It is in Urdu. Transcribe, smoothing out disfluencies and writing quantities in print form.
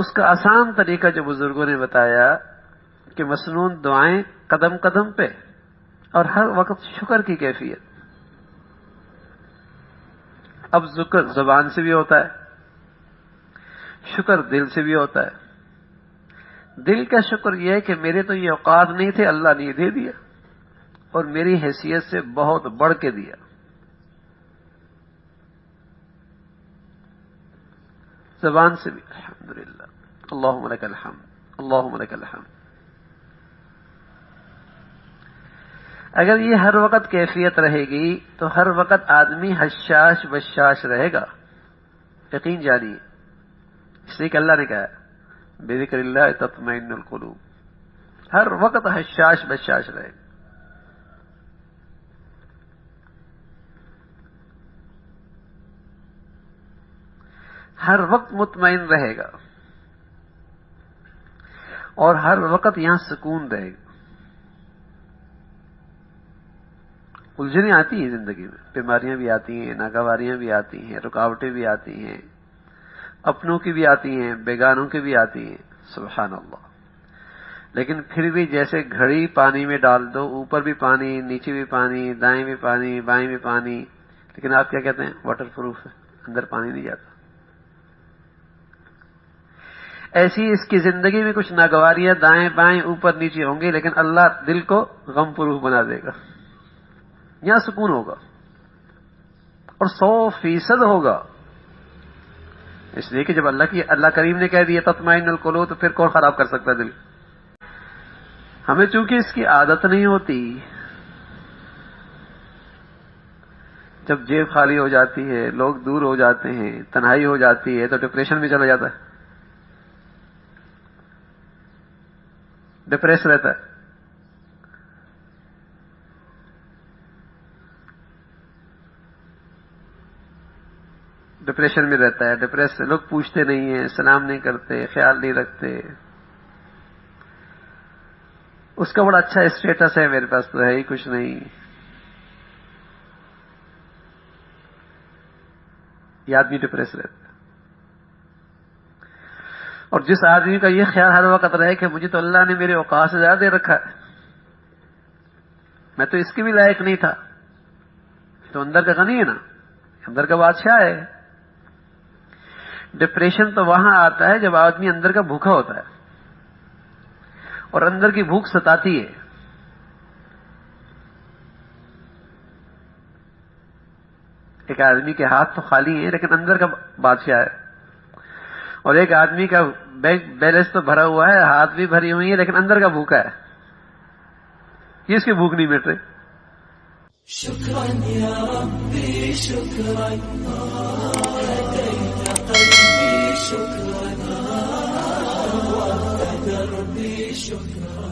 اس کا آسان طریقہ جو بزرگوں نے بتایا کہ مسنون دعائیں قدم قدم پہ اور ہر وقت شکر کی کیفیت. اب ذکر زبان سے بھی ہوتا ہے، شکر دل سے بھی ہوتا ہے. دل کا شکر یہ ہے کہ میرے تو یہ اوقات نہیں تھے، اللہ نے یہ دے دیا اور میری حیثیت سے بہت بڑھ کے دیا. زبان سے بھی الحمدللہ، اللہم لک الحمد، اللہم لک الحمد. اگر یہ ہر وقت کیفیت رہے گی تو ہر وقت آدمی حشاش بشاش رہے گا، یقین جانیے. اس لیے کہ اللہ نے کہا بذکر اللہ تطمئن القلوب، ہر وقت حشاش بشاش رہے گا. ہر وقت مطمئن رہے گا اور ہر وقت یہاں سکون رہے گا. الجھنیں آتی ہیں زندگی میں، بیماریاں بھی آتی ہیں، ناگواریاں بھی آتی ہیں، رکاوٹیں بھی آتی ہیں، اپنوں کی بھی آتی ہیں، بیگانوں کی بھی آتی ہیں، سبحان اللہ. لیکن پھر بھی جیسے گھڑی پانی میں ڈال دو، اوپر بھی پانی، نیچے بھی پانی، دائیں بھی پانی، بائیں بھی پانی، لیکن آپ کیا کہتے ہیں؟ واٹر پروف ہے، اندر پانی نہیں جاتا. ایسی اس کی زندگی میں کچھ ناگواریاں دائیں بائیں اوپر نیچے ہوں گی، لیکن اللہ دل کو غم پروف بنا دے گا. یہاں سکون ہوگا اور 100% ہوگا. اس لیے کہ جب اللہ کریم نے کہہ دیا تطمئن القلوب، تو پھر کون خراب کر سکتا ہے دل؟ ہمیں چونکہ اس کی عادت نہیں ہوتی، جب جیب خالی ہو جاتی ہے، لوگ دور ہو جاتے ہیں، تنہائی ہو جاتی ہے، تو ڈپریشن میں چلا جاتا ہے، ڈپریس رہتا ہے. ڈپریشن میں رہتا ہے، ڈپریس لوگ پوچھتے نہیں ہیں، سلام نہیں کرتے، خیال نہیں رکھتے. اس کا بڑا اچھا اسٹیٹس ہے، میرے پاس تو ہے ہی کچھ نہیں. یہ آدمی ڈپریس رہتا ہے. اور جس آدمی کا یہ خیال ہر وقت رہے کہ مجھے تو اللہ نے میرے اوقات سے زیادہ دے رکھا ہے، میں تو اس کے بھی لائق نہیں تھا، تو اندر کا غنی ہے نا، اندر کا بادشاہ ہے. ڈپریشن تو وہاں آتا ہے جب آدمی اندر کا بھوکا ہوتا ہے اور اندر کی بھوک ستاتی ہے. ایک آدمی کے ہاتھ تو خالی ہیں لیکن اندر کا بادشاہ ہے، اور ایک آدمی کا بینک بیلنس تو بھرا ہوا ہے، ہاتھ بھی بھری ہوئی ہے، لیکن اندر کا بھوکا ہے. یہ اس کی بھوک نہیں مٹ رہی. شکرا یا ربی شکرا، هديت قلبي شكرا، وقت دربي شكرا.